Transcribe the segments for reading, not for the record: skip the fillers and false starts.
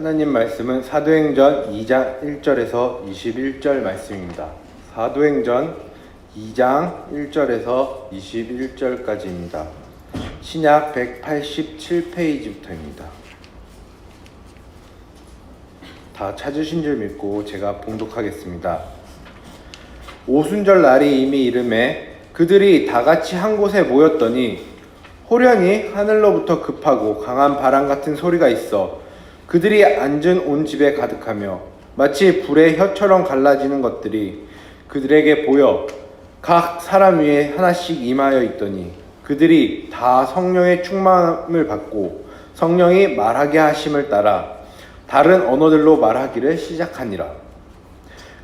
하나님 말씀은 사도행전 2장 1절에서 21절 말씀입니다. 사도행전 2장 1절에서 21절까지입니다. 신약 187페이지부터입니다. 다 찾으신 줄 믿고 제가 봉독하겠습니다. 오순절 날이 이미 이르매 그들이 다같이 한 곳에 모였더니 호련히 하늘로부터 급하고 강한 바람 같은 소리가 있어 그들이 앉은 온 집에 가득하며 마치 불의 혀처럼 갈라지는 것들이 그들에게 보여 각 사람 위에 하나씩 임하여 있더니 그들이 다 성령의 충만함을 받고 성령이 말하게 하심을 따라 다른 언어들로 말하기를 시작하니라.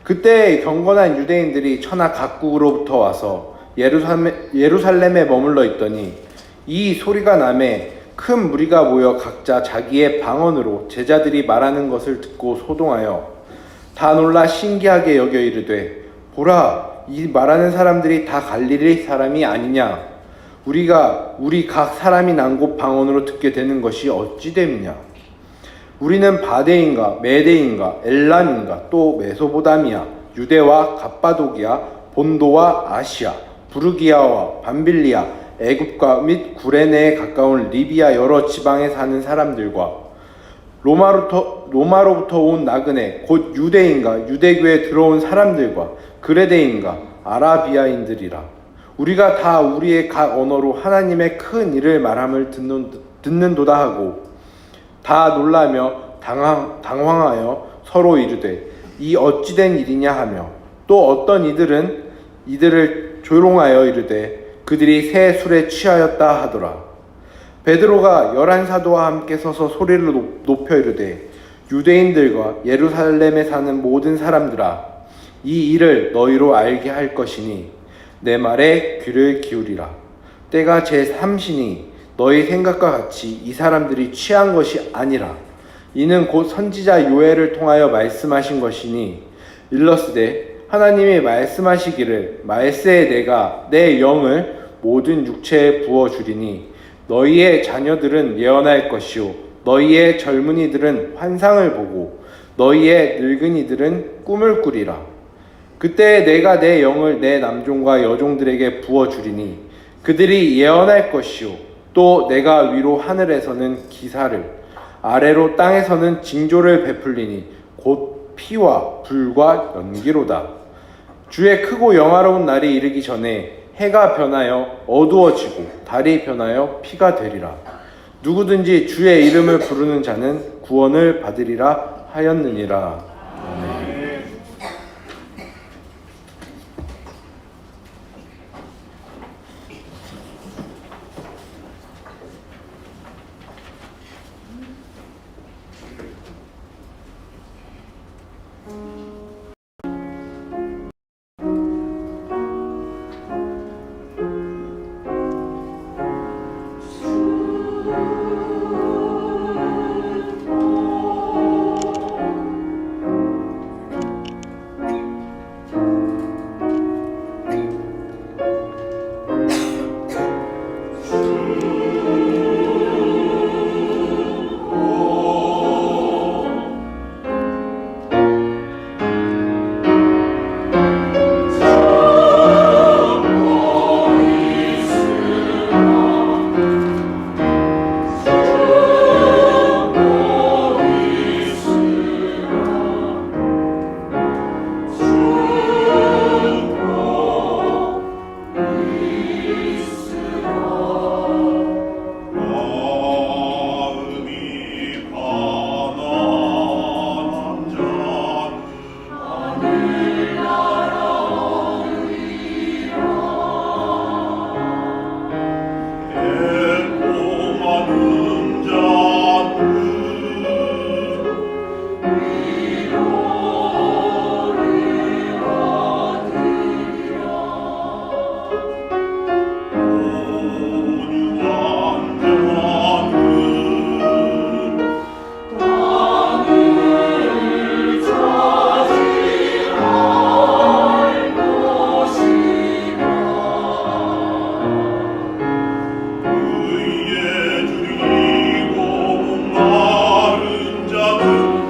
그때 경건한 유대인들이 천하 각국으로부터 와서 예루살렘에 머물러 있더니 이 소리가 나매 큰 무리가 모여 각자 자기의 방언으로 제자들이 말하는 것을 듣고 소동하여 다 놀라 신기하게 여겨 이르되 보라, 이 말하는 사람들이 다 갈릴리 사람이 아니냐? 우리 각 사람이 난 곳 방언으로 듣게 되는 것이 어찌 됨이냐? 우리는 바데인가 메데인가 엘람인가 또 메소보다미아 유대와 갑바도기아 본도와 아시아 부르기아와 밤빌리아 애굽과 및 구레네에 가까운 리비아 여러 지방에 사는 사람들과 로마로부터 온 나그네 곧 유대인과 유대교에 들어온 사람들과 그레데인과 아라비아인들이라. 우리가 다 우리의 각 언어로 하나님의 큰 일을 말함을 듣는도다 하고 다 놀라며 당황하여 서로 이르되 이 어찌된 일이냐 하며 또 어떤 이들을 조롱하여 이르되 그들이 새 술에 취하였다 하더라. 베드로가 11사도와 함께 서서 소리를 높여 이르되 유대인들과 예루살렘에 사는 모든 사람들아, 이 일을 너희로 알게 할 것이니 내 말에 귀를 기울이라. 때가 제3시니 너희 생각과 같이 이 사람들이 취한 것이 아니라 이는 곧 선지자 요엘을 통하여 말씀하신 것이니 일러스되 하나님이 말씀하시기를 말세에 내가 내 영을 모든 육체에 부어주리니 너희의 자녀들은 예언할 것이요 너희의 젊은이들은 환상을 보고 너희의 늙은이들은 꿈을 꾸리라. 그때 내가 내 영을 내 남종과 여종들에게 부어주리니 그들이 예언할 것이요 또 내가 위로 하늘에서는 기사를 아래로 땅에서는 징조를 베풀리니 곧 피와 불과 연기로다. 주의 크고 영화로운 날이 이르기 전에 해가 변하여 어두워지고 달이 변하여 피가 되리라. 누구든지 주의 이름을 부르는 자는 구원을 받으리라 하였느니라. 아멘. 의의 주님 마른 자는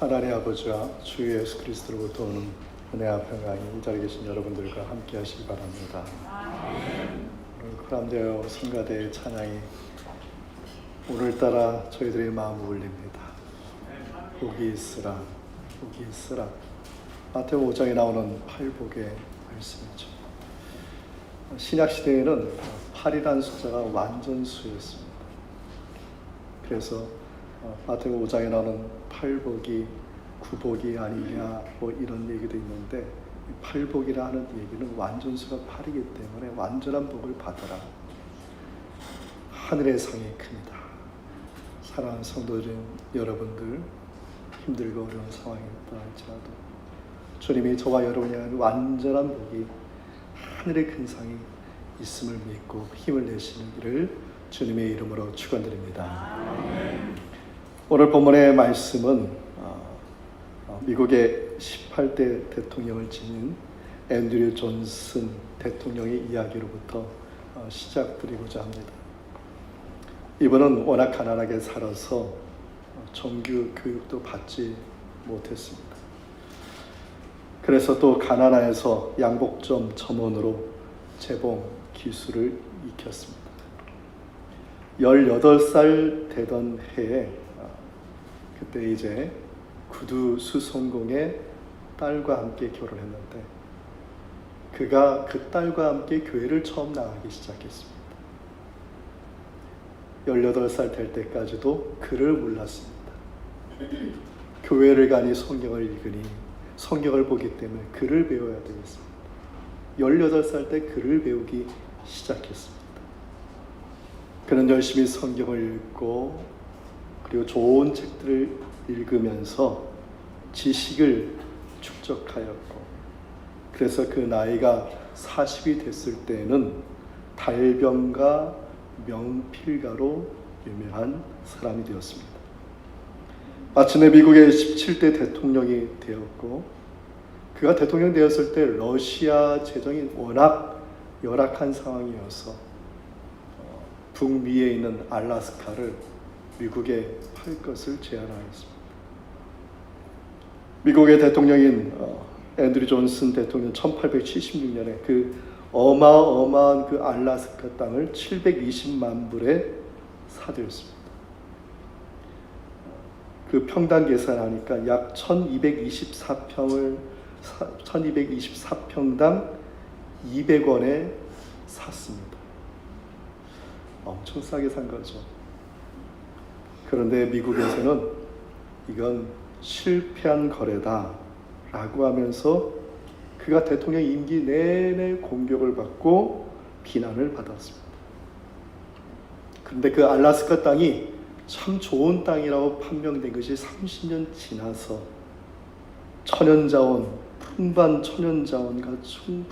하나님 아버지와 주 예수 그리스도로부터 오는 은혜와 평강이 이 자리에 계신 여러분들과 함께 하시기 바랍니다. 오늘 크람데어 성가대의 찬양이 오늘따라 저희들의 마음을 울립니다. 복이 있으라, 복이 있으라. 마태복음 5장에 나오는 팔복의 말씀이죠. 신약시대에는 8이라는 숫자가 완전수였습니다. 그래서 마태복음 5장에 나오는 팔복이 구복이 아니냐 뭐 이런 얘기도 있는데, 팔복이라 하는 얘기는 완전수가 8이기 때문에 완전한 복을 받아라. 하늘의 상이 큽니다. 사랑하는 성도들 여러분들, 힘들고 어려운 상황이었다 할지라도 주님이 저와 여러분이 향한 완전한 복이, 하늘의 큰 상이 있음을 믿고 힘을 내시는 일을 주님의 이름으로 축원드립니다. 오늘 본문의 말씀은 미국의 18대 대통령을 지닌 앤드류 존슨 대통령의 이야기로부터 시작드리고자 합니다. 이분은 워낙 가난하게 살아서 정규 교육도 받지 못했습니다. 그래서 또 가나다에서 양복점 점원으로 재봉 기술을 익혔습니다. 18살 되던 해에 그때 이제 구두 수성공의 딸과 함께 결혼했는데 그가 그 딸과 함께 교회를 처음 나가기 시작했습니다. 18살 될 때까지도 글을 몰랐습니다. 교회를 가니 성경을 읽으니 성경을 보기 때문에 글을 배워야 되겠습니다. 18살 때 글을 배우기 시작했습니다. 그는 열심히 성경을 읽고 그리고 좋은 책들을 읽으면서 지식을 축적하였고 그래서 그 나이가 40이 됐을 때에는 달병가 명필가로 유명한 사람이 되었습니다. 마침내 미국의 17대 대통령이 되었고 그가 대통령 되었을 때 러시아 재정이 워낙 열악한 상황이어서 북미에 있는 알래스카를 미국에 팔 것을 제안하였습니다. 미국의 대통령인 앤드류 존슨 대통령 1876년에 그 어마어마한 그 알래스카 땅을 720만 불에 사들였습니다. 그 평당 계산하니까 약 1224평당 200원에 샀습니다. 엄청 싸게 산 거죠. 그런데 미국에서는 이건 실패한 거래다 라고 하면서 그가 대통령 임기 내내 공격을 받고 비난을 받았습니다. 그런데 그 알래스카 땅이 참 좋은 땅이라고 판명된 것이 30년 지나서 천연자원, 풍부한 천연자원과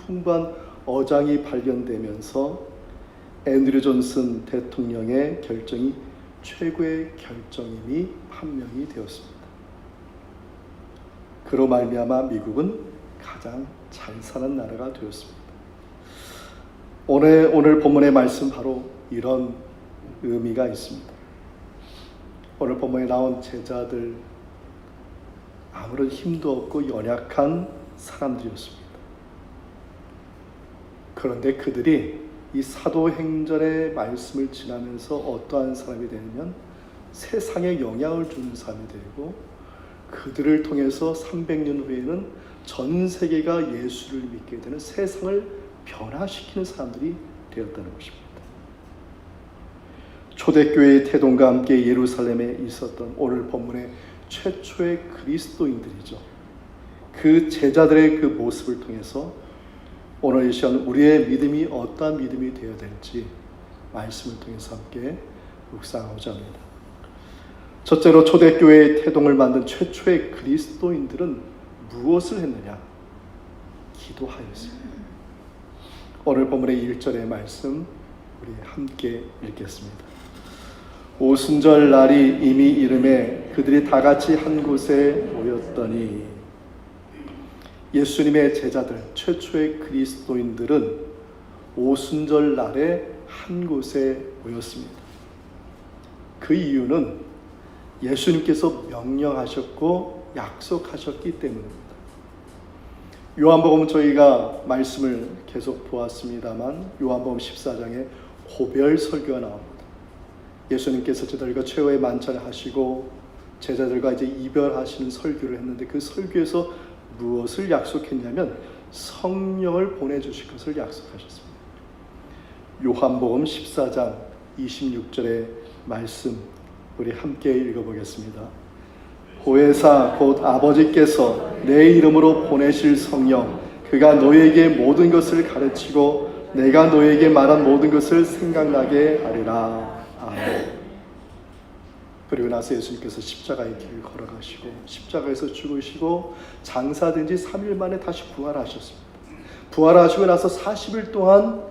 풍부한 어장이 발견되면서 앤드류 존슨 대통령의 결정이 최고의 결정임이 판명이 되었습니다. 그로 말미암아 미국은 가장 잘 사는 나라가 되었습니다. 오늘 본문의 말씀 바로 이런 의미가 있습니다. 오늘 본문에 나온 제자들 아무런 힘도 없고 연약한 사람들이었습니다. 그런데 그들이 이 사도행전의 말씀을 지나면서 어떠한 사람이 되냐면 세상에 영향을 주는 사람이 되고 그들을 통해서 300년 후에는 전 세계가 예수를 믿게 되는 세상을 변화시키는 사람들이 되었다는 것입니다. 초대교회의 태동과 함께 예루살렘에 있었던 오늘 본문의 최초의 그리스도인들이죠. 그 제자들의 그 모습을 통해서 오늘 이 시간 우리의 믿음이 어떠한 믿음이 되어야 될지 말씀을 통해서 함께 묵상하고자 합니다. 첫째로 초대교회의 태동을 만든 최초의 그리스도인들은 무엇을 했느냐? 기도하였습니다. 오늘 본문의 1절의 말씀 우리 함께 읽겠습니다. 오순절 날이 이미 이름에 그들이 다 같이 한 곳에 모였더니 예수님의 제자들, 최초의 그리스도인들은 오순절 날에 한 곳에 모였습니다. 그 이유는 예수님께서 명령하셨고 약속하셨기 때문입니다. 요한복음 저희가 말씀을 계속 보았습니다만 요한복음 14장에 고별 설교가 나옵니다. 예수님께서 제자들과 최후의 만찬을 하시고 제자들과 이제 이별하시는 설교를 했는데 그 설교에서 무엇을 약속했냐면 성령을 보내주실 것을 약속하셨습니다. 요한복음 14장 26절의 말씀 우리 함께 읽어보겠습니다. 보혜사 곧 아버지께서 내 이름으로 보내실 성령 그가 너희에게 모든 것을 가르치고 내가 너희에게 말한 모든 것을 생각나게 하리라. 아멘. 그리고 나서 예수님께서 십자가의 길을 걸어가시고 십자가에서 죽으시고 장사된 지 3일 만에 다시 부활하셨습니다. 부활하시고 나서 40일 동안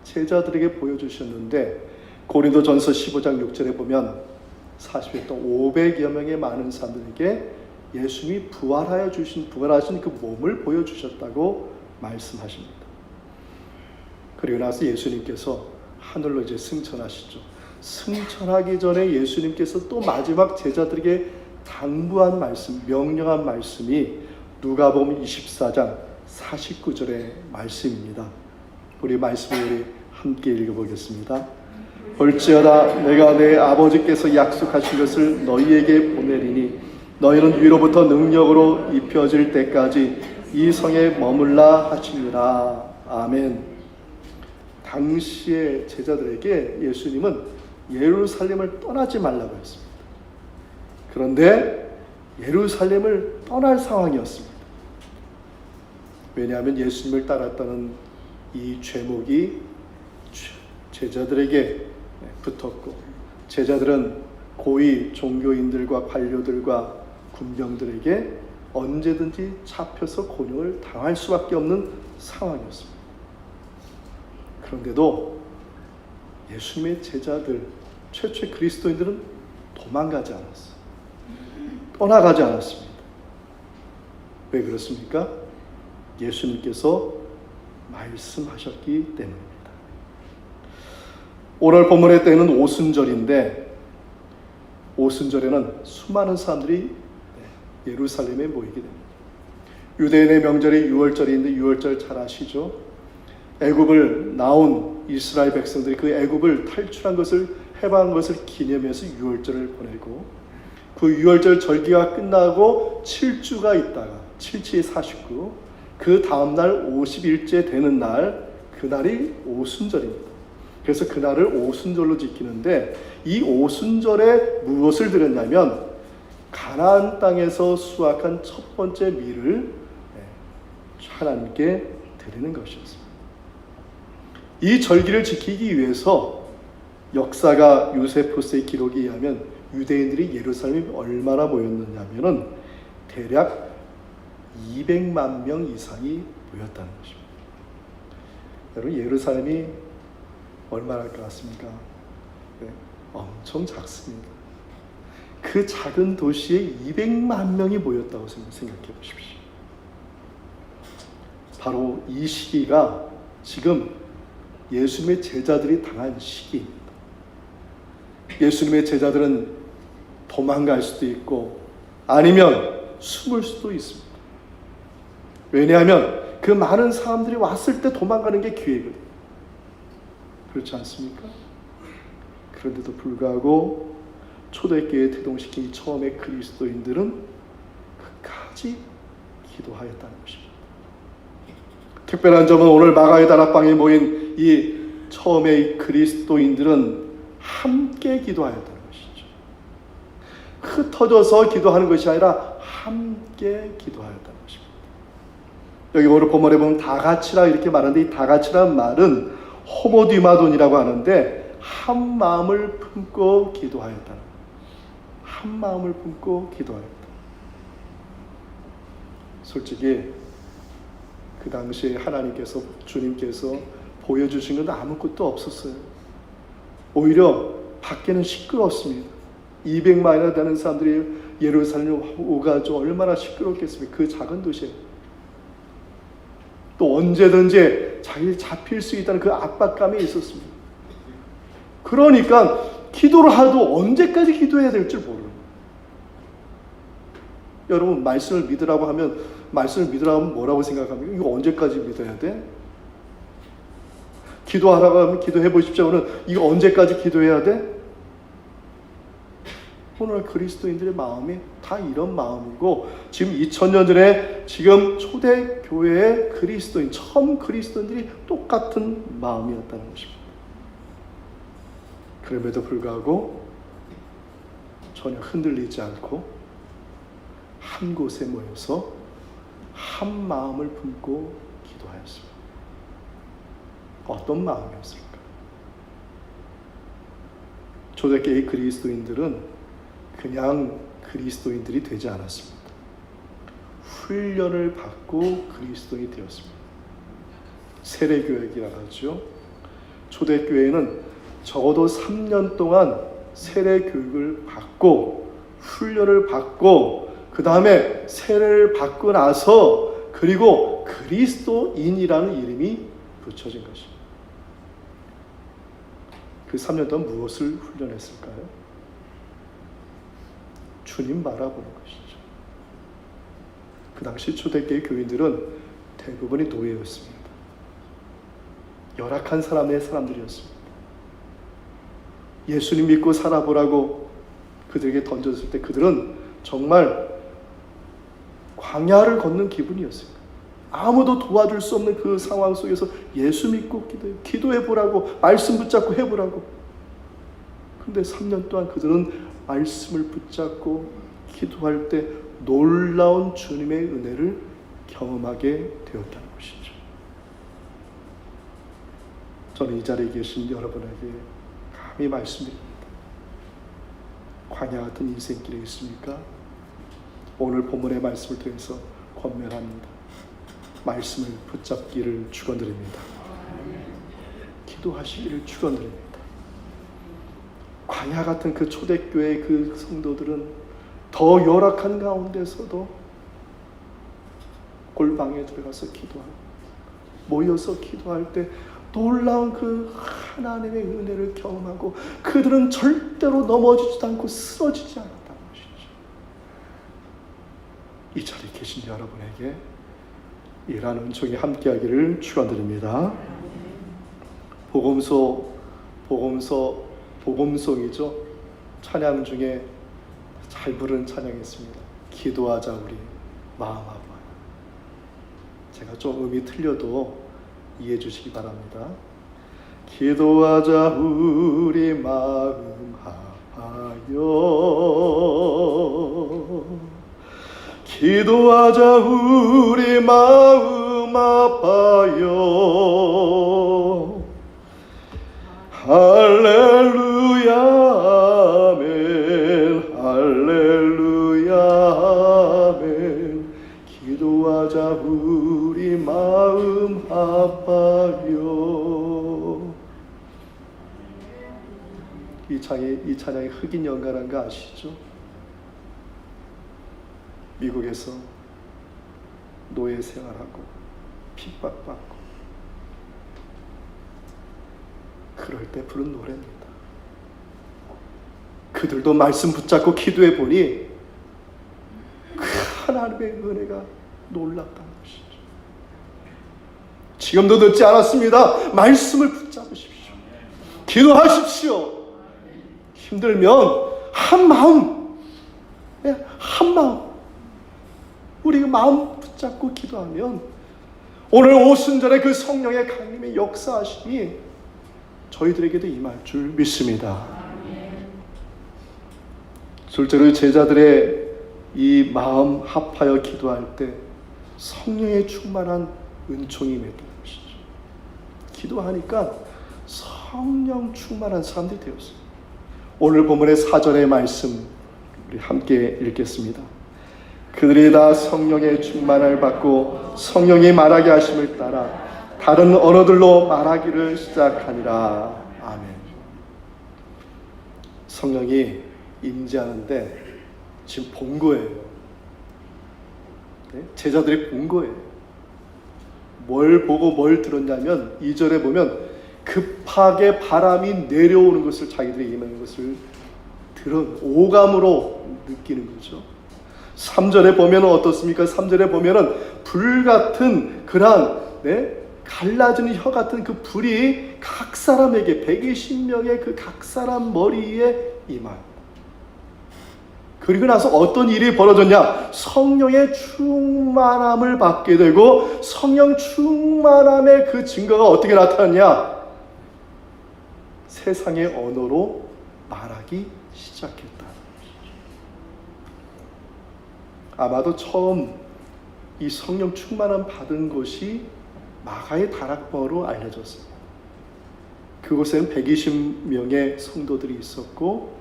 제자들에게 보여주셨는데 고린도전서 15장 6절에 보면 40일 동안 500여 명의 많은 사람들에게 예수님이 부활하신 그 몸을 보여주셨다고 말씀하십니다. 그리고 나서 예수님께서 하늘로 이제 승천하시죠. 승천하기 전에 예수님께서 또 마지막 제자들에게 당부한 말씀, 명령한 말씀이 누가복음 24장 49절의 말씀입니다. 우리 말씀을 함께 읽어보겠습니다. 볼지어다 내가 내 아버지께서 약속하신 것을 너희에게 보내리니 너희는 위로부터 능력으로 입혀질 때까지 이 성에 머물라 하시니라. 아멘. 당시의 제자들에게 예수님은 예루살렘을 떠나지 말라고 했습니다. 그런데 예루살렘을 떠날 상황이었습니다. 왜냐하면 예수님을 따랐다는 이 죄목이 제자들에게 붙었고, 제자들은 고위 종교인들과 관료들과 군병들에게 언제든지 잡혀서 곤욕을 당할 수밖에 없는 상황이었습니다. 그런데도 예수님의 제자들, 최초의 그리스도인들은 도망가지 않았어요. 떠나가지 않았습니다. 왜 그렇습니까? 예수님께서 말씀하셨기 때문입니다. 오늘 본문의 때는 오순절인데, 오순절에는 수많은 사람들이 예루살렘에 모이게 됩니다. 유대인의 명절이 6월절인데 6월절 잘 아시죠? 애굽을 나온 이스라엘 백성들이 그 애굽을 탈출한 것을, 해방한 것을 기념해서 6월절을 보내고, 그 6월절 절기가 끝나고 7주가 있다가 7주에 49, 그 다음날 50일째 되는 날, 그날이 오순절입니다. 그래서 그날을 오순절로 지키는데, 이 오순절에 무엇을 드렸냐면 가나안 땅에서 수확한 첫 번째 밀을 하나님께 드리는 것이었습니다. 이 절기를 지키기 위해서 역사가 요세푸스의 기록에 의하면 유대인들이 예루살렘에 얼마나 모였느냐면은 대략 200만 명 이상이 모였다는 것입니다. 여러분, 예루살렘이 얼마나 할 것 같습니까? 네, 엄청 작습니다. 그 작은 도시에 200만 명이 모였다고 생각해 보십시오. 바로 이 시기가 지금 예수님의 제자들이 당한 시기입니다. 예수님의 제자들은 도망갈 수도 있고 아니면 숨을 수도 있습니다. 왜냐하면 그 많은 사람들이 왔을 때 도망가는 게 기회거든요. 그렇지 않습니까? 그런데도 불구하고 초대교회에 태동시킨 이 처음의 그리스도인들은 끝까지 기도하였다는 것입니다. 특별한 점은 오늘 마가의 다락방에 모인 이 처음의 그리스도인들은 함께 기도하였다는 것이죠. 흩어져서 기도하는 것이 아니라 함께 기도하였다는 것입니다. 여기 오늘 본문에 보면 다 같이라 이렇게 말하는데, 이 다 같이란 말은 호모디마돈이라고 하는데 한 마음을 품고 기도하였다는, 한 마음을 품고 기도하였다. 솔직히 그 당시에 하나님께서, 주님께서 보여주신 건 아무것도 없었어요. 오히려 밖에는 시끄러웠습니다. 200만이나 되는 사람들이 예루살렘에 오가지고 얼마나 시끄럽겠습니까? 그 작은 도시에. 또 언제든지 자기 잡힐 수 있다는 그 압박감이 있었습니다. 그러니까 기도를 하도 언제까지 기도해야 될지 모르는. 여러분, 말씀을 믿으라고 하면 뭐라고 생각합니까? 이거 언제까지 믿어야 돼? 기도하라고 하면 기도해 보십시오. 오늘 이거 언제까지 기도해야 돼? 오늘 그리스도인들의 마음이 다 이런 마음이고, 지금 2000년 전에 지금 초대교회의 그리스도인, 처음 그리스도인들이 똑같은 마음이었다는 것입니다. 그럼에도 불구하고 전혀 흔들리지 않고 한 곳에 모여서 한 마음을 품고 기도하였습니다. 어떤 마음이었을까? 초대교회의 그리스도인들은 그냥 그리스도인들이 되지 않았습니다. 훈련을 받고 그리스도인이 되었습니다. 세례교육이라고 하죠. 초대교회는 적어도 3년 동안 세례교육을 받고 훈련을 받고, 그 다음에 세례를 받고 나서 그리고 그리스도인이라는 이름이 붙여진 것입니다. 그 3년 동안 무엇을 훈련했을까요? 주님 바라보는 것이죠. 그 당시 초대교회 교인들은 대부분이 노예였습니다. 열악한 사람들이었습니다. 예수님 믿고 살아보라고 그들에게 던졌을 때 그들은 정말 광야를 걷는 기분이었어요. 아무도 도와줄 수 없는 그 상황 속에서 예수 믿고 기도해보라고, 말씀 붙잡고 해보라고. 근데 3년 동안 그들은 말씀을 붙잡고 기도할 때 놀라운 주님의 은혜를 경험하게 되었다는 것이죠. 저는 이 자리에 계신 여러분에게 감히 말씀드립니다. 광야 같은 인생길에 있습니까? 오늘 본문의 말씀을 통해서 권면합니다. 말씀을 붙잡기를 축원드립니다. 기도하시기를 축원드립니다. 광야 같은 그 초대교회의 그 성도들은 더 열악한 가운데서도 골방에 들어가서 기도하고 모여서 기도할 때 놀라운 그 하나님의 은혜를 경험하고 그들은 절대로 넘어지지도 않고 쓰러지지 않았다는 것이죠. 이 자리에 계신 여러분에게 이러한 은총이 함께하기를 축원드립니다. 복음송이죠. 찬양 중에 잘 부르는 찬양이 있습니다. 기도하자 우리 마음 아파요. 제가 좀 음이 틀려도 이해해 주시기 바랍니다. 기도하자 우리 마음 아파요. 기도하자 우리 마음 아파요. 할렐루야 아멘 할렐루야 아멘. 기도하자 우리 마음 아파요. 이 찬양이 흑인 연가라는 거 아시죠? 미국에서 노예 생활하고 핍박받고 그럴 때 부른 노래입니다. 그들도 말씀 붙잡고 기도해 보니 그 하나님의 은혜가 놀랍다는 것이죠. 지금도 늦지 않았습니다. 말씀을 붙잡으십시오. 기도하십시오. 힘들면 한 마음 우리가 마음 붙잡고 기도하면 오늘 오순절에 그 성령의 강림의 역사하심이 저희들에게도 임할 줄 믿습니다. 둘째로 제자들의 이 마음 합하여 기도할 때 성령의 충만한 은총이 임했다는 것이죠. 기도하니까 성령 충만한 사람들이 되었어요. 오늘 본문의 4절의 말씀 우리 함께 읽겠습니다. 그들이 다 성령의 충만을 받고 성령이 말하게 하심을 따라 다른 언어들로 말하기를 시작하니라. 아멘. 성령이 임재하는데 지금 본 거예요. 제자들이 본 거예요. 뭘 보고 뭘 들었냐면 2절에 보면 급하게 바람이 내려오는 것을 자기들이 임하는 것을 들은 오감으로 느끼는 거죠. 3절에 보면 어떻습니까? 3절에 보면은 불 같은 그런 갈라지는 혀 같은 그 불이 각 사람에게 120명의 그 각 사람 머리에 임한. 그리고 나서 어떤 일이 벌어졌냐? 성령의 충만함을 받게 되고 성령 충만함의 그 증거가 어떻게 나타났냐? 세상의 언어로 말하기 시작했다. 아마도 처음 이 성령 충만함 받은 곳이 마가의 다락방으로 알려졌습니다. 그곳에는 120명의 성도들이 있었고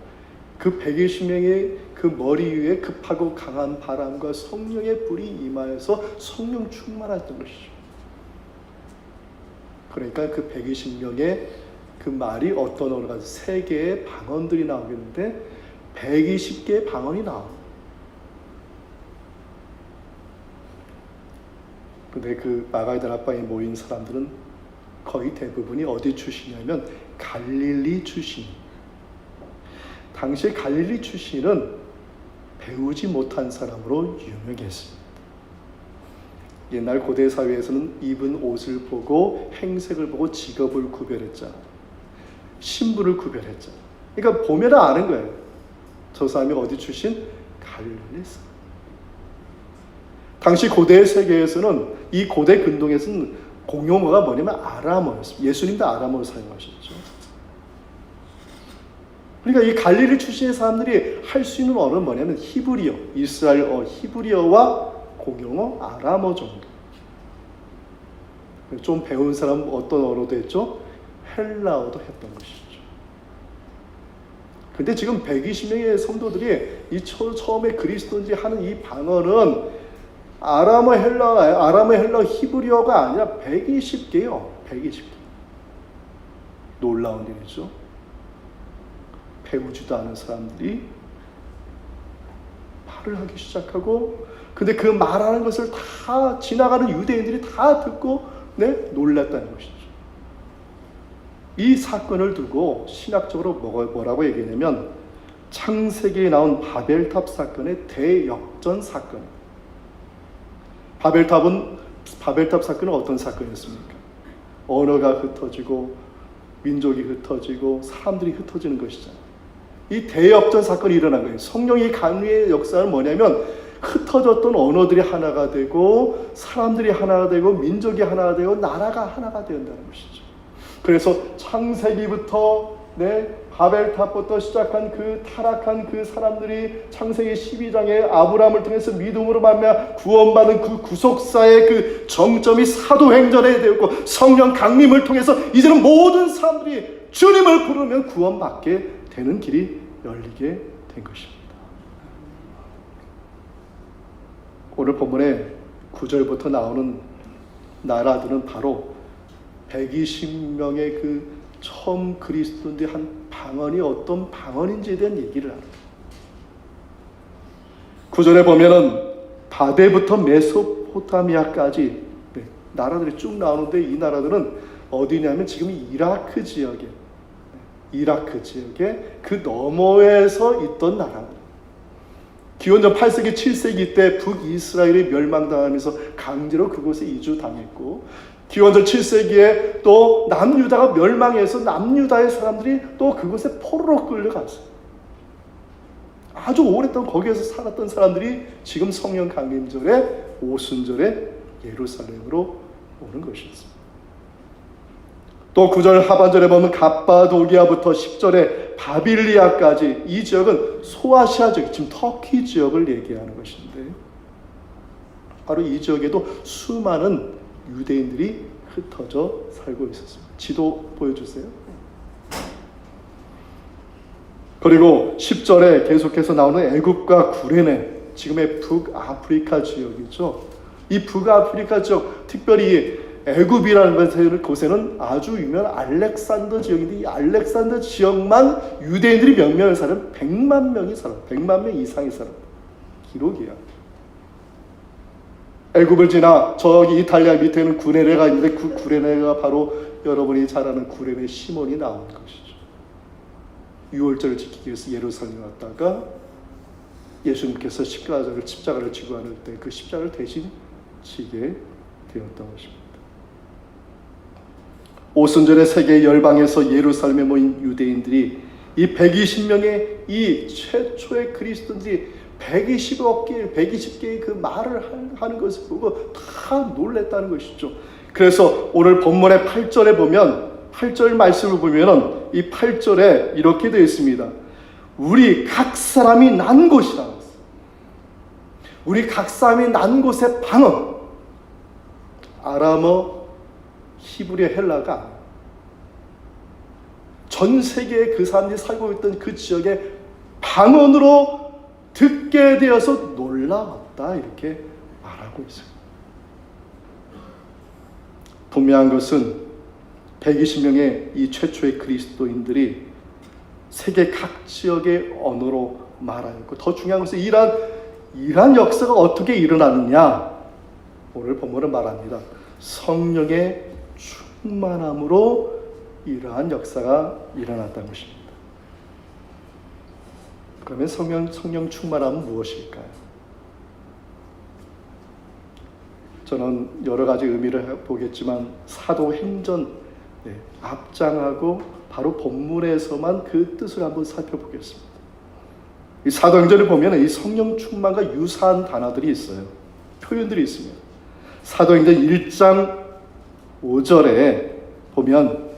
그 120명의 그 머리 위에 급하고 강한 바람과 성령의 불이 임하여서 성령 충만했던 것이죠. 그러니까 그 120명의 그 말이 어떤 언어가 3개의 방언들이 나오겠는데 120개의 방언이 나옵니다. 근데 그 마가의 다락방에 모인 사람들은 거의 대부분이 어디 출신이냐면 갈릴리 출신. 당시 갈릴리 출신은 배우지 못한 사람으로 유명했습니다. 옛날 고대 사회에서는 입은 옷을 보고 행색을 보고 직업을 구별했잖아요. 신분을 구별했잖아요. 그러니까 보면 아는 거예요. 저 사람이 어디 출신? 갈릴리에서. 당시 고대 세계에서는, 이 고대 근동에서는 공용어가 뭐냐면 아람어였습니다. 예수님도 아람어를 사용하셨죠. 그러니까 이 갈릴리 출신의 사람들이 할 수 있는 언어는 뭐냐면 히브리어, 이스라엘어 히브리어와 공용어 아람어 정도. 좀 배운 사람 어떤 언어도 했죠? 헬라어도 했던 것이죠. 근데 지금 120명의 성도들이 이 처음에 그리스도인지 하는 이 방언은 아람어 헬라 히브리어가 아니라 120개요. 120개. 놀라운 일이죠. 배우지도 않은 사람들이 말을 하기 시작하고, 근데 그 말하는 것을 다 지나가는 유대인들이 다 듣고 놀랐다는 것이죠. 이 사건을 두고 신학적으로 뭐라고 얘기하냐면 창세기에 나온 바벨탑 사건의 대역전 사건. 바벨탑 사건은 어떤 사건이었습니까? 언어가 흩어지고 민족이 흩어지고 사람들이 흩어지는 것이잖아요. 이 대역전 사건이 일어난 거예요. 성령의 강림의 역사는 뭐냐면 흩어졌던 언어들이 하나가 되고 사람들이 하나가 되고 민족이 하나가 되고 나라가 하나가 된다는 것이죠. 그래서 창세기부터 바벨탑부터 시작한 그 타락한 그 사람들이 창세기 12장에 아브라함을 통해서 믿음으로 말미암아 구원받은 그 구속사의 그 정점이 사도행전에 되었고, 성령 강림을 통해서 이제는 모든 사람들이 주님을 부르면 구원받게 되는 길이 열리게 된 것입니다. 오늘 본문에 9절부터 나오는 나라들은 바로 120명의 그 처음 그리스도인들이 한 방언이 어떤 방언인지에 대한 얘기를 합니다. 9절에 보면은 바데부터 메소포타미아까지 나라들이 쭉 나오는데, 이 나라들은 어디냐면 지금 이라크 지역에 그 너머에서 있던 나라들. 기원전 8세기 7세기 때 북이스라엘이 멸망당하면서 강제로 그곳에 이주당했고, 기원전 7세기에 또 남유다가 멸망해서 남유다의 사람들이 또 그곳에 포로로 끌려갔어요. 아주 오랫동안 거기에서 살았던 사람들이 지금 성령 강림절에 오순절에 예루살렘으로 오는 것이었습니다. 또 9절 하반절에 보면 갑바도기아부터 10절에 바빌리아까지, 이 지역은 소아시아 지역, 지금 터키 지역을 얘기하는 것인데, 바로 이 지역에도 수많은 유대인들이 흩어져 살고 있었습니다. 지도 보여주세요. 그리고 10절에 계속해서 나오는 애굽과 구레네, 지금의 북아프리카 지역이죠. 이 북아프리카 지역, 특별히 애굽이라는 곳에는 아주 유명한 알렉산더 지역인데, 이 알렉산더 지역만 유대인들이 몇 명을 살아요? 100만 명이 살아요. 100만 명 이상이 살아요. 기록이야. 애굽을 지나 저기 이탈리아 밑에는 구레네가 있는데, 그 구레네가 바로 여러분이 잘 아는 구레네 시몬이 나온 것이죠. 유월절을 지키기 위해서 예루살렘에 왔다가 예수님께서 십자가를 지고 하는 때 그 십자가를 대신 지게 되었던 것입니다. 오순절에 세계 열방에서 예루살렘에 모인 유대인들이 이 120명의 이 최초의 그리스도인들이 120개의 그 말을 하는 것을 보고 다 놀랬다는 것이죠. 그래서 오늘 본문의 8절에 보면, 8절 말씀을 보면은 이 8절에 이렇게 되어 있습니다. 우리 각 사람이 난 곳이라. 우리 각 사람이 난 곳의 방언, 아람어, 히브리어, 헬라가 아니에요. 전 세계에 그 사람들이 살고 있던 그 지역의 방언으로 듣게 되어서 놀라웠다, 이렇게 말하고 있어요. 분명한 것은 120명의 이 최초의 그리스도인들이 세계 각 지역의 언어로 말하였고, 더 중요한 것은 이러한 역사가 어떻게 일어나느냐, 오늘 본문은 말합니다. 성령의 충만함으로 이러한 역사가 일어났다는 것입니다. 그러면 성령 충만함은 무엇일까요? 저는 여러 가지 의미를 보겠지만 사도행전 앞장하고 바로 본문에서만 그 뜻을 한번 살펴보겠습니다. 이 사도행전을 보면 이 성령 충만과 유사한 단어들이 있어요. 표현들이 있습니다. 사도행전 1장 5절에 보면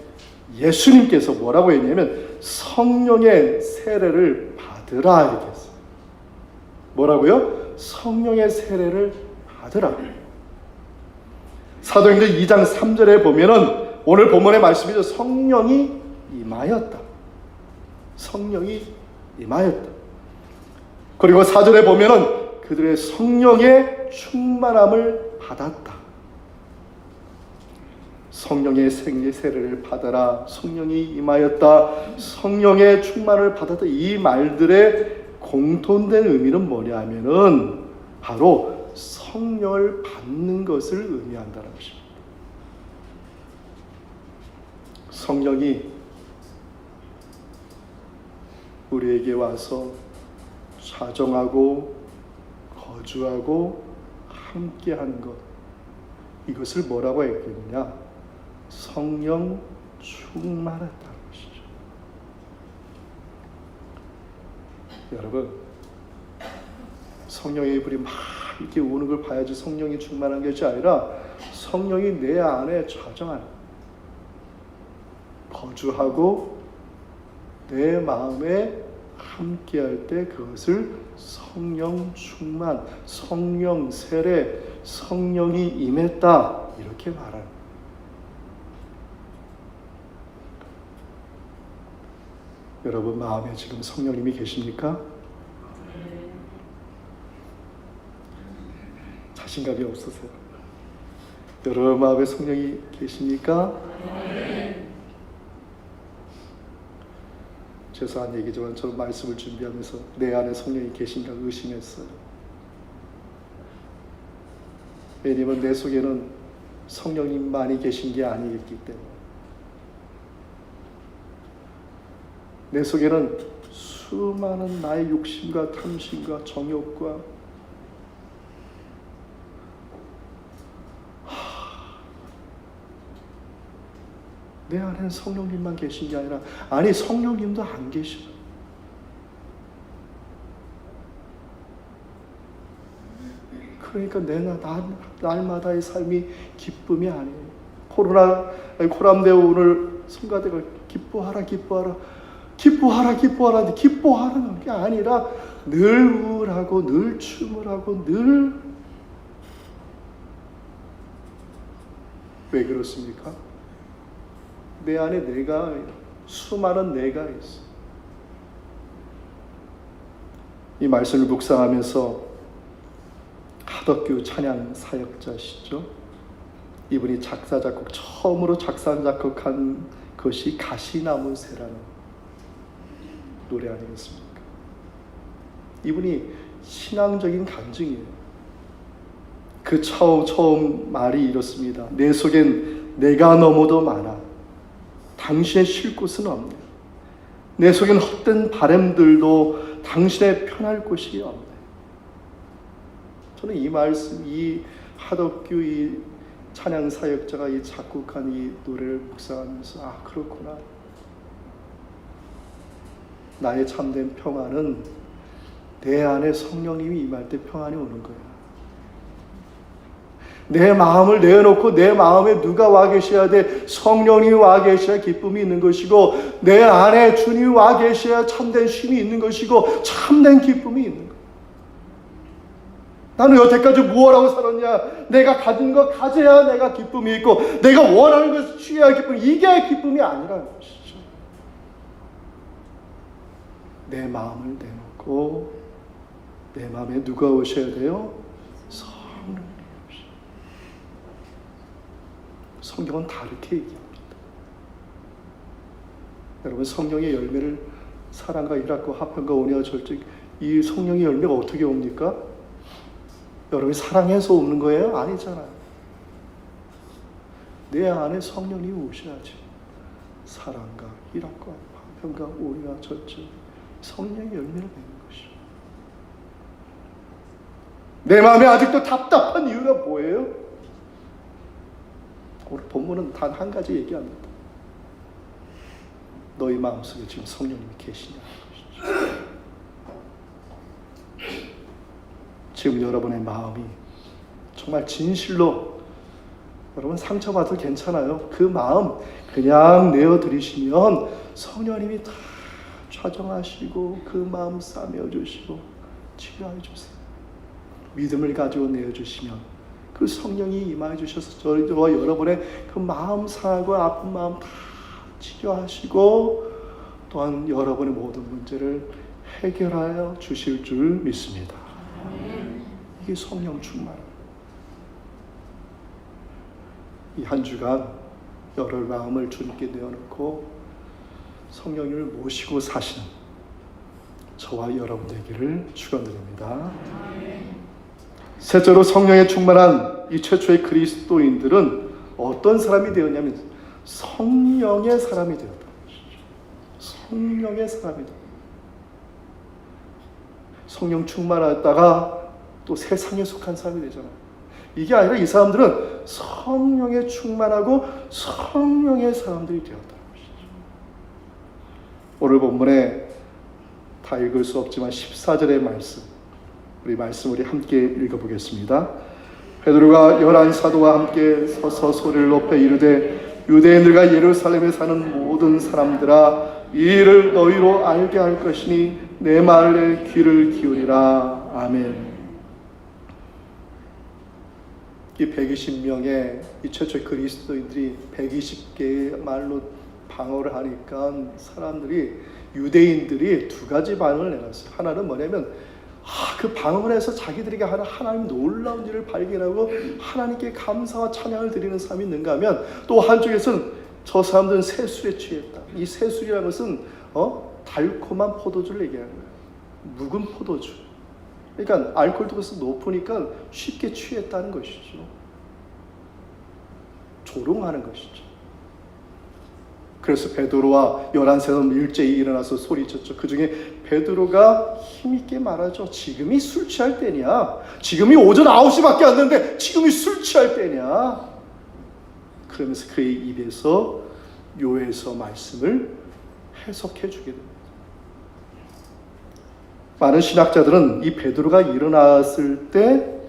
예수님께서 뭐라고 했냐면 성령의 세례를 받으라 이렇게 했어요. 뭐라고요? 성령의 세례를 받으라. 사도행전 2장 3절에 보면은 오늘 본문의 말씀이죠. 성령이 임하였다. 성령이 임하였다. 그리고 4절에 보면은 그들의 성령의 충만함을 받았다. 성령의 세례를 받아라. 성령이 임하였다. 성령의 충만을 받았다. 이 말들의 공통된 의미는 뭐냐면은 바로 성령을 받는 것을 의미한다는 것입니다. 성령이 우리에게 와서 좌정하고 거주하고 함께하는 것, 이것을 뭐라고 했겠느냐? 성령 충만했다는 것이죠. 여러분, 성령의 불이 막 이렇게 오는 걸 봐야지 성령이 충만한 것이 아니라 성령이 내 안에 좌정하는, 거주하고 내 마음에 함께할 때 그것을 성령 충만, 성령 세례, 성령이 임했다 이렇게 말하는. 여러분 마음에 지금 성령님이 계십니까? 자신감이 없으세요? 여러분 마음에 성령이 계십니까? 죄송한 얘기지만 저 말씀을 준비하면서 내 안에 성령이 계신가 의심했어요. 왜냐면 내 속에는 성령님만이 계신 게 아니기 때문에. 내 속에는 수많은 나의 욕심과 탐심과 정욕과 내 안에는 성령님만 계신 게 아니라 아니 성령님도 안 계시죠. 그러니까 날마다의 삶이 기쁨이 아니에요. 코람데오 오늘 성가대가 기뻐하라 기뻐하라는 게 아니라 늘 우울하고 늘 춤을 하고 늘. 왜 그렇습니까? 내 안에 내가, 수많은 내가 있어. 이 말씀을 묵상하면서 하덕규 찬양 사역자시죠. 이분이 처음으로 작사 작곡한 것이 가시나무 새라는 노래 아니겠습니까? 이분이 신앙적인 간증이에요. 그 처음 말이 이렇습니다. 내 속엔 내가 너무도 많아. 당신의 쉴 곳은 없네. 내 속엔 헛된 바람들도 당신의 편할 곳이 없네. 저는 이 말씀, 이 하덕규 이 찬양 사역자가 이 작곡한 이 노래를 묵상하면서 아 그렇구나. 나의 참된 평안은 내 안에 성령님이 임할 때 평안이 오는 거야. 내 마음을 내어놓고 내 마음에 누가 와 계셔야 돼? 성령이 와 계셔야 기쁨이 있는 것이고 내 안에 주님이 와 계셔야 참된 쉼이 있는 것이고 참된 기쁨이 있는 거야. 나는 여태까지 무엇하고 살았냐? 내가 가진 거 가져야 내가 기쁨이 있고 내가 원하는 것을 취해야 기쁨이, 이게 기쁨이 아니라는 것이죠. 내 마음을 내놓고 내 마음에 누가 오셔야 돼요? 성령님. 성경은 다르게 얘기합니다. 여러분 성령의 열매를 사랑과 일합과 화평과 온유와 절제, 이 성령의 열매가 어떻게 옵니까? 여러분이 사랑해서 오는 거예요? 아니잖아요. 내 안에 성령이 오셔야지. 사랑과 일합과 화평과 온유와 절제, 성령의 열매를 맺는 것이죠. 내 마음에 아직도 답답한 이유가 뭐예요? 오늘 본문은 단 한 가지 얘기합니다. 너희 마음속에 지금 성령님이 계시냐는 것이죠. 지금 여러분의 마음이 정말 진실로, 여러분 상처받아도 괜찮아요. 그 마음 그냥 내어드리시면 성령님이 다 좌정하시고 그 마음 싸매어주시고 치료해 주세요. 믿음을 가지고 내어주시면 그 성령이 임하여 주셔서 저와 여러분의 그 마음 상하고 아픈 마음 다 치료하시고 또한 여러분의 모든 문제를 해결하여 주실 줄 믿습니다. 이게 성령 충만. 이 한 주간 여러 마음을 주님께 내어놓고 성령님을 모시고 사시는 저와 여러분 되기를 축원드립니다. 셋째로 성령에 충만한 이 최초의 그리스도인들은 어떤 사람이 되었냐면 성령의 사람이 되었다. 성령의 사람이 되었다. 성령 충만하다가 또 세상에 속한 사람이 되잖아요. 이게 아니라 이 사람들은 성령에 충만하고 성령의 사람들이 되었다는 것이죠. 오늘 본문에 다 읽을 수 없지만 14절의 말씀, 우리 함께 읽어보겠습니다. 베드로가 11 사도와 함께 서서 소리를 높여 이르되 유대인들과 예루살렘에 사는 모든 사람들아, 이 일을 너희로 알게 할 것이니 내 말에 귀를 기울이라. 아멘. 이 120명의 이 최초의 그리스도인들이 120개의 말로 방어를 하니까 사람들이, 유대인들이 두 가지 반응을 내놨어요. 하나는 뭐냐면 그 방언에서 자기들에게 하는 하나님 놀라운 일을 발견하고 하나님께 감사와 찬양을 드리는 사람이 있는가 하면, 또 한쪽에서는 저 사람들은 세술에 취했다. 이 세술이라는 것은 달콤한 포도주를 얘기하는 거예요. 묵은 포도주. 그러니까 알코올 도수가 높으니까 쉽게 취했다는 것이죠. 조롱하는 것이죠. 그래서 베드로와 11사람 일제히 일어나서 소리쳤죠. 그 중에 베드로가 힘있게 말하죠. 지금이 술 취할 때냐? 지금이 오전 9시밖에 안 됐는데 지금이 술 취할 때냐? 그러면서 그의 입에서 요에서 말씀을 해석해 주게 됩니다. 많은 신학자들은 이 베드로가 일어났을 때,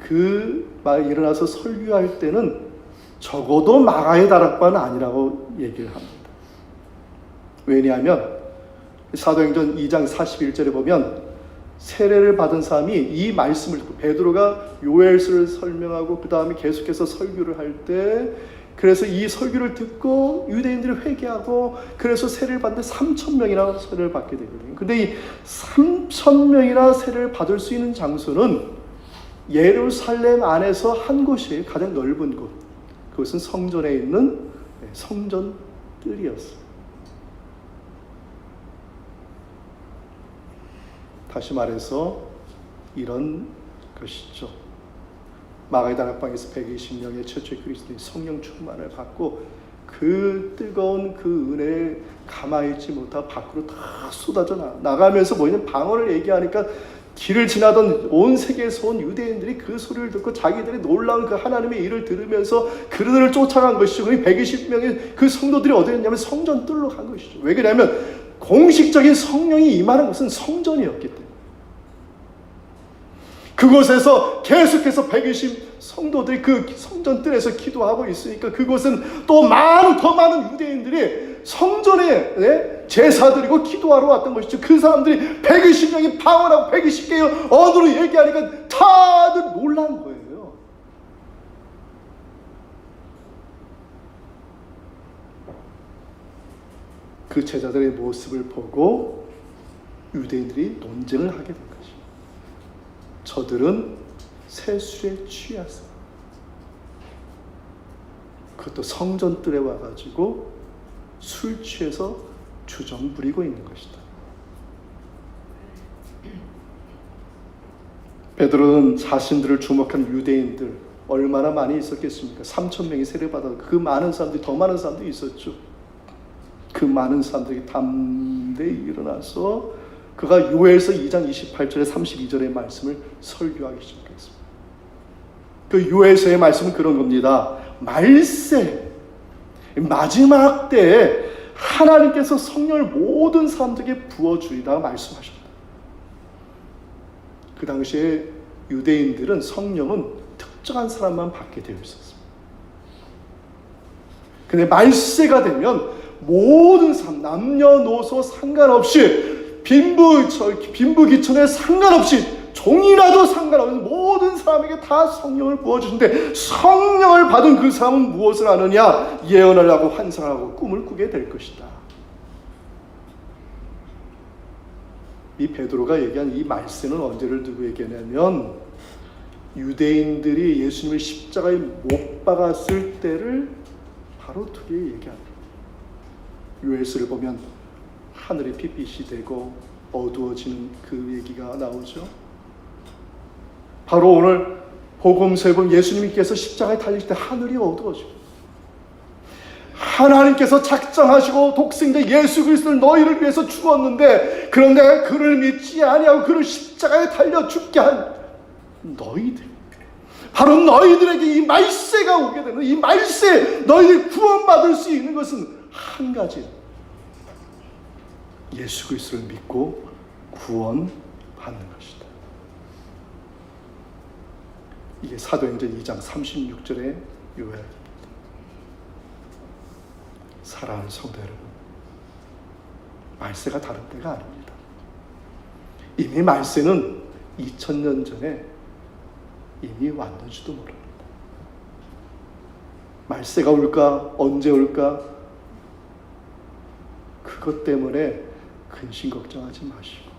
일어나서 설교할 때는 적어도 마가의 다락방은 아니라고 얘기를 합니다. 왜냐하면 사도행전 2장 41절에 보면 세례를 받은 사람이 이 말씀을 듣고, 베드로가 요엘서를 설명하고 그 다음에 계속해서 설교를 할 때, 그래서 이 설교를 듣고 유대인들이 회개하고 그래서 세례를 받는데 3,000명이나 세례를 받게 되거든요. 근데 이 3,000명이나 세례를 받을 수 있는 장소는 예루살렘 안에서 한 곳이에요. 가장 넓은 곳. 그것은 성전에 있는 성전뜰이었어요. 다시 말해서 이런 것이죠. 마가의 다락방에서 120명의 최초의 그리스도인 성령 충만을 받고 그 뜨거운 그 은혜에 가만히 있지 못하고 밖으로 다 쏟아져 나가면서 뭐냐면 방언을 얘기하니까 길을 지나던 온 세계에서 온 유대인들이 그 소리를 듣고 자기들이 놀라운 그 하나님의 일을 들으면서 그들을 쫓아간 것이죠. 그 120명의 그 성도들이 어디였냐면 성전뜰로 간 것이죠. 왜 그러냐면 공식적인 성령이 임하는 것은 성전이었기 때문에. 그곳에서 계속해서 120 성도들이 그 성전뜰에서 기도하고 있으니까 그곳은 또 더 많은 유대인들이 성전에 제사 드리고 기도하러 왔던 것이죠. 그 사람들이 120명이 방언하고 120개의 언어로 얘기하니까 다들 놀란 거예요. 그 제자들의 모습을 보고 유대인들이 논쟁을 하게 된 것이죠. 저들은 세술에 취해서, 그것도 성전뜰에 와가지고 술 취해서 주정 부리고 있는 것이다. 베드로는 자신들을 주목한 유대인들 얼마나 많이 있었겠습니까? 3,000명이 세례받아서 그 많은 사람들이, 더 많은 사람들이 있었죠. 그 많은 사람들이 담대히 일어나서 그가 요엘서 2장 28절에 32절의 말씀을 설교하기 시작했습니다. 그 요엘서의 말씀은 그런 겁니다. 말세, 마지막 때에 하나님께서 성령을 모든 사람들에게 부어주리라 말씀하셨다. 그 당시에 유대인들은 성령은 특정한 사람만 받게 되어 있었습니다. 근데 말세가 되면 모든 사람, 남녀노소 상관없이 빈부귀천에 상관없이 종이라도 상관없이 모든 사람에게 다 성령을 부어주신데, 성령을 받은 그 사람은 무엇을 하느냐? 예언을 하고 환상하고 꿈을 꾸게 될 것이다. 이 베드로가 얘기한 이 말세는 언제를 두고 얘기하냐면, 유대인들이 예수님을 십자가에 못 박았을 때를 바로 두게 얘기합니다. 요엘서를 보면 하늘이 핏빛이 되고 어두워지는 그 얘기가 나오죠. 바로 오늘 복음서에 보면 예수님께서 십자가에 달리실 때 하늘이 어두워지고, 하나님께서 작정하시고 독생자 예수 그리스도를 너희를 위해서 죽었는데, 그런데 그를 믿지 아니하고 그를 십자가에 달려 죽게 한 너희들, 바로 너희들에게 이 말세가 오게 되는, 이 말세 너희들이 구원받을 수 있는 것은 한 가지, 예수 그리스도를 믿고 구원받는 것이다. 이게 사도행전 2장 36절의 요약입니다. 사랑하는 성도 여러분, 말세가 다른 때가 아닙니다. 이미 말세는 2000년 전에 이미 왔는지도 모릅니다. 말세가 올까? 언제 올까? 그것 때문에 근심 걱정하지 마시고,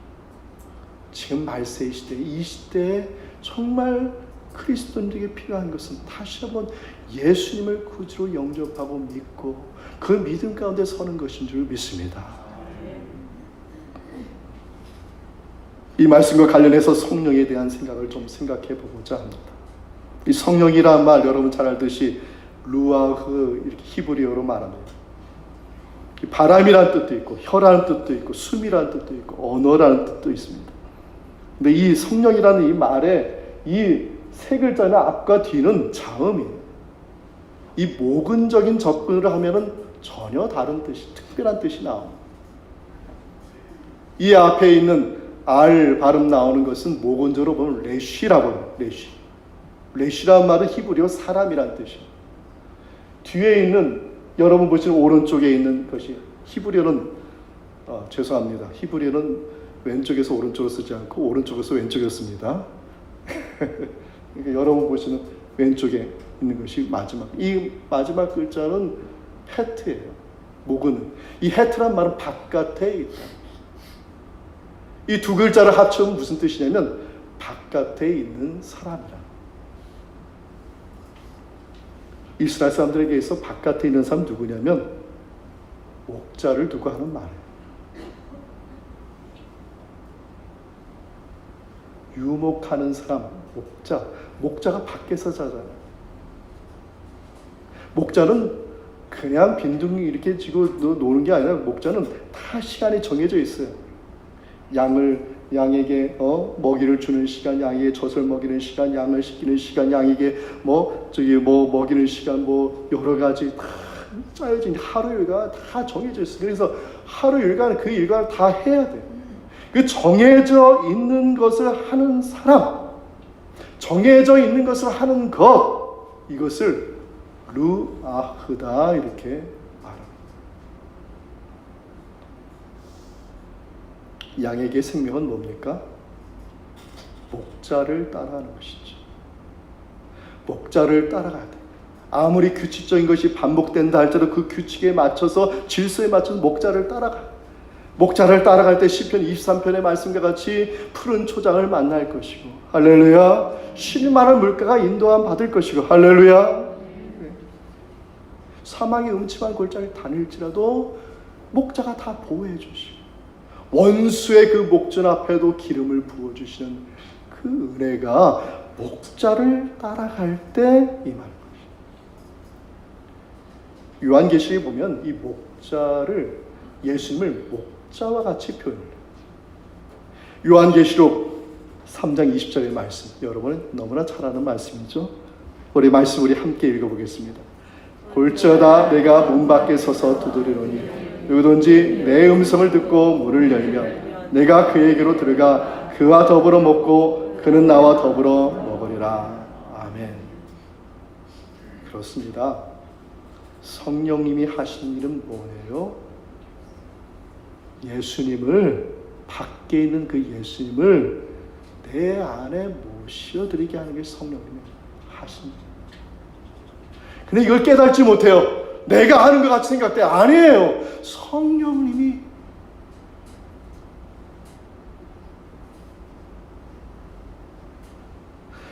지금 말세의 시대, 이 시대에 정말 그리스도인들에게 필요한 것은 다시 한번 예수님을 구주로 영접하고 믿고 그 믿음 가운데 서는 것인 줄 믿습니다. 이 말씀과 관련해서 성령에 대한 생각을 좀 생각해 보고자 합니다. 이 성령이란 말 여러분 잘 알듯이 루아흐, 이렇게 히브리어로 말합니다. 바람이라는 뜻도 있고 혀라는 뜻도 있고 숨이라는 뜻도 있고 언어라는 뜻도 있습니다. 근데 이 성령이라는 이 말에 이 세 글자는 앞과 뒤는 자음이에요. 이 모근적인 접근을 하면은 전혀 다른 뜻이, 특별한 뜻이 나옵니다. 이 앞에 있는 알 발음 나오는 것은 모근적으로 보면 레쉬라고 해요. 레쉬라는 말은 히브리어 사람이라는 뜻이에요. 뒤에 있는, 여러분 보시는 오른쪽에 있는 것이 히브리어는 죄송합니다. 히브리어는 왼쪽에서 오른쪽으로 쓰지 않고 오른쪽에서 왼쪽으로 씁니다. 그러니까 여러분 보시는 왼쪽에 있는 것이 마지막. 이 마지막 글자는 헤트예요. 모근은. 이 헤트란 말은 바깥에 있다. 이 두 글자를 합치면 무슨 뜻이냐면 바깥에 있는 사람이라. 이스라엘 사람들에게 있어 바깥에 있는 사람 누구냐면 목자를 두고 하는 말이에요. 유목하는 사람, 목자가 밖에서 자잖아요. 목자는 그냥 빈둥이 이렇게 지고 노는 게 아니라 목자는 다 시간이 정해져 있어요. 양에게 먹이를 주는 시간, 양에게 젖을 먹이는 시간, 양을 씻기는 시간, 양에게 먹이는 시간, 여러 가지 다 짜여진 하루 일과가 다 정해져 있어요. 그래서 하루 일과는 그 일과를 다 해야 돼요. 그 정해져 있는 것을 하는 사람, 정해져 있는 것을 하는 것, 이것을 루아흐다 이렇게 말합니다. 양에게 생명은 뭡니까? 목자를 따라하는 것이죠. 목자를 따라가야 돼. 아무리 규칙적인 것이 반복된다 할지라도 그 규칙에 맞춰서, 질서에 맞춰서 목자를 따라가. 목자를 따라갈 때 시편 23편의 말씀과 같이 푸른 초장을 만날 것이고, 할렐루야, 쉴만한 물가가 인도함 받을 것이고, 할렐루야, 사망의 음침한 골짜기를 다닐지라도 목자가 다 보호해 주시고, 원수의 그 목전 앞에도 기름을 부어주시는 그 은혜가 목자를 따라갈 때 임할 것이다. 요한계시록에 보면 이 목자를, 예수님을 목자와 같이 표현해요. 요한계시록 3장 20절의 말씀, 여러분은 너무나 잘 아는 말씀이죠. 우리 말씀 우리 함께 읽어보겠습니다. 볼지어다 내가 문 밖에 서서 두드리노니 누구든지 내 음성을 듣고 문을 열면 내가 그에게로 들어가 그와 더불어 먹고 그는 나와 더불어 먹으리라. 아멘. 그렇습니다. 성령님이 하시는 일은 뭐예요? 예수님을, 밖에 있는 그 예수님을 내 안에 모셔드리게 하는 게 성령님이 하시는 일입니다. 근데 이걸 깨닫지 못해요. 내가 하는 것 같이 생각돼. 아니에요. 성령님이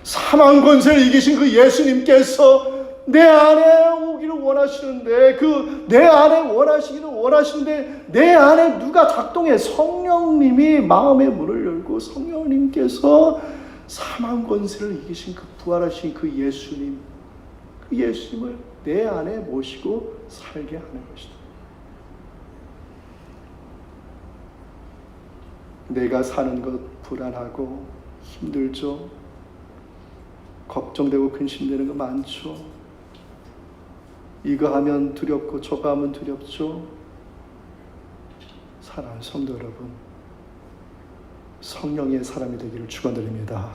사망 권세를 이기신 그 예수님께서 내 안에 오기를 원하시는데, 그 내 안에 원하시기를 원하시는데 내 안에 누가 작동해? 성령님이 마음의 문을 열고 성령님께서 사망 권세를 이기신 그 부활하신 그 예수님, 그 예수님을 내 안에 모시고 살게 하는 것이다. 내가 사는 것 불안하고 힘들죠. 걱정되고 근심되는 거 많죠. 이거 하면 두렵고 저거 하면 두렵죠. 사랑하는 성도 여러분, 성령의 사람이 되기를 축원드립니다.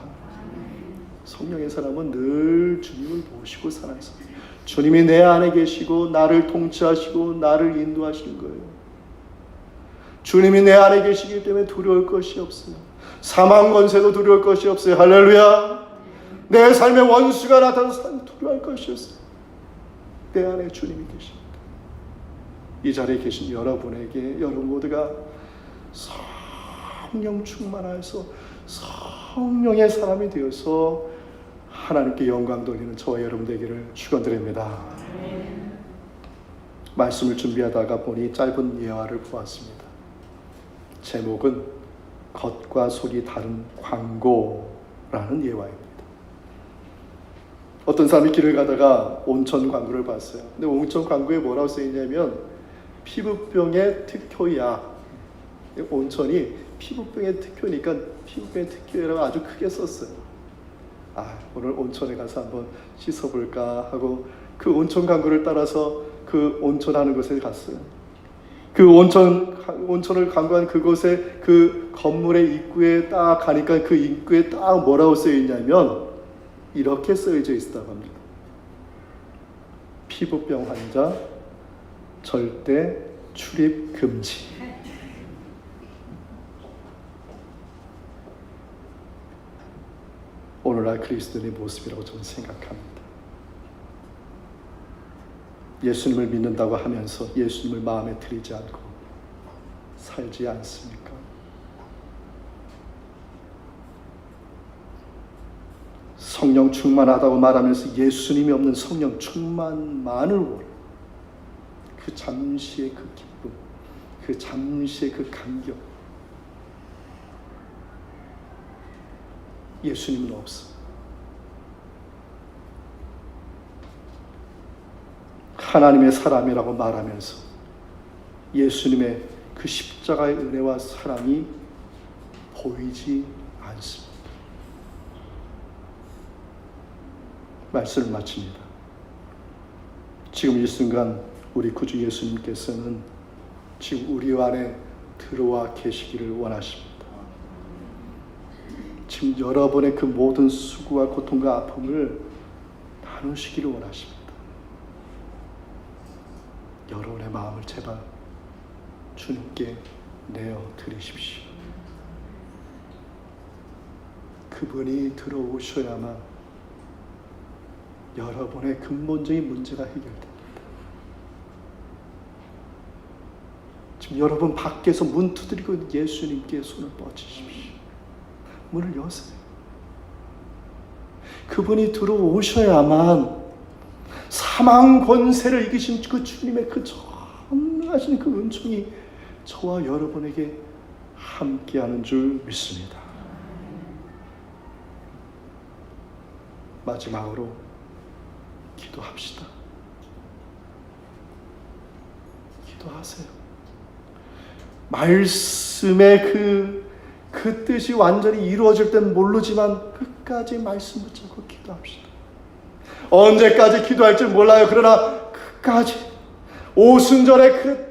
성령의 사람은 늘 주님을 모시고 살아요. 주님이 내 안에 계시고 나를 통치하시고 나를 인도하시는 거예요. 주님이 내 안에 계시기 때문에 두려울 것이 없어요. 사망 권세도 두려울 것이 없어요. 할렐루야. 내 삶의 원수가 나타나서 두려워할 것이 없어요. 내 안에 주님이 계십니다. 이 자리에 계신 여러분에게, 여러분 모두가 성령 충만하여서 성령의 사람이 되어서 하나님께 영광 돌리는 저와 여러분 되기를 축원드립니다. 말씀을 준비하다가 보니 짧은 예화를 보았습니다. 제목은 겉과 속이 다른 광고라는 예화입니다. 어떤 사람이 길을 가다가 온천 광고를 봤어요. 근데 온천 광고에 뭐라고 쓰여있냐면 피부병의 특효약. 온천이 피부병의 특효니까 피부병의 특효라고 아주 크게 썼어요. 오늘 온천에 가서 한번 씻어볼까 하고 그 온천 광고를 따라서 그 온천하는 곳에 갔어요. 그 온천을 광고한 그곳에 그 건물의 입구에 딱 가니까 그 입구에 딱 뭐라고 쓰여있냐면 이렇게 쓰여져 있다고 합니다. 피부병 환자 절대 출입 금지. 오늘날 그리스도인의 모습이라고 저는 생각합니다. 예수님을 믿는다고 하면서 예수님을 마음에 들이지 않고 살지 않습니까? 성령 충만하다고 말하면서 예수님이 없는 성령 충만만을 원해요. 그 잠시의 그 기쁨, 그 잠시의 그 감격. 예수님은 없어. 하나님의 사람이라고 말하면서 예수님의 그 십자가의 은혜와 사랑이 보이지 않습니다. 말씀을 마칩니다. 지금 이 순간 우리 구주 예수님께서는 지금 우리 안에 들어와 계시기를 원하십니다. 지금 여러분의 그 모든 수고와 고통과 아픔을 나누시기를 원하십니다. 여러분의 마음을 제발 주님께 내어 드리십시오. 그분이 들어오셔야만 여러분의 근본적인 문제가 해결됩니다. 지금 여러분 밖에서 문 두드리고 있는 예수님께 손을 뻗치십시오. 문을 여세요. 그분이 들어오셔야만 사망 권세를 이기신 그 주님의 그 전능하신 그 은총이 저와 여러분에게 함께하는 줄 믿습니다. 마지막으로 기도합시다. 기도하세요. 말씀의 그 뜻이 완전히 이루어질 땐 모르지만 끝까지 말씀 붙잡고 기도합시다. 언제까지 기도할지 몰라요. 그러나 끝까지 오순절에 그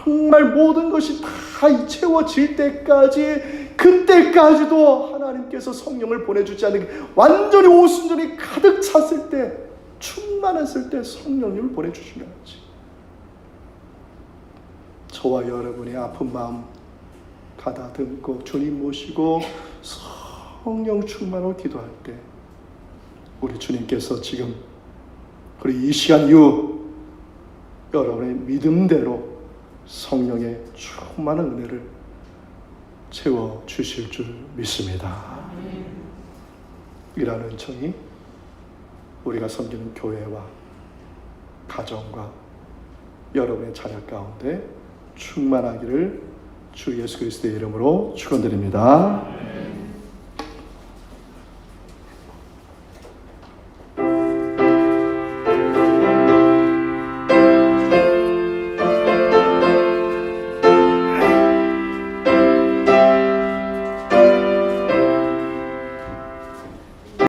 정말 모든 것이 다 채워질 때까지, 그때까지도 하나님께서 성령을 보내주지 않는, 완전히 오순절이 가득 찼을 때, 충만했을 때 성령님을 보내주시면 하지. 저와 여러분의 아픈 마음 가다듬고 주님 모시고 성령 충만으로 기도할 때, 우리 주님께서 지금 그리고 이 시간 이후 여러분의 믿음대로 성령의 충만한 은혜를 채워 주실 줄 믿습니다. 이러한 은총이 우리가 섬기는 교회와 가정과 여러분의 자녀 가운데 충만하기를 주 예수 그리스도의 이름으로 축원드립니다.